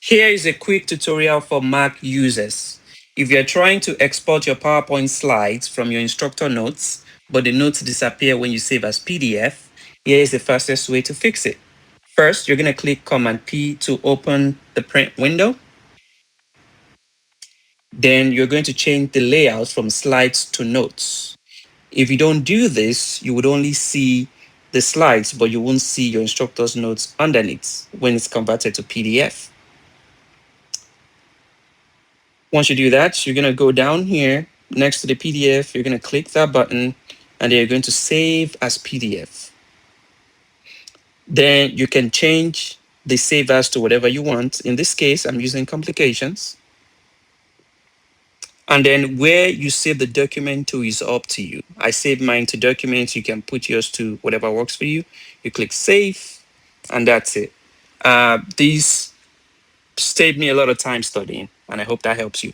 Here is a quick tutorial for Mac users. If you're trying to export your PowerPoint slides from your instructor notes, but the notes disappear when you save as PDF, here is the fastest way to fix it. First, you're going to click Command P to open the print window. Then you're going to change the layout from slides to notes. If you don't do this, you would only see the slides, but you won't see your instructor's notes underneath when it's converted to PDF. Once you do that, you're going to go down here next to the PDF. You're going to click that button and then you're going to save as PDF. Then you can change the save as to whatever you want. In this case, I'm using complications. And then where you save the document to is up to you. I save mine to documents. You can put yours to whatever works for you. You click save and that's it. These saved me a lot of time studying and I hope that helps you.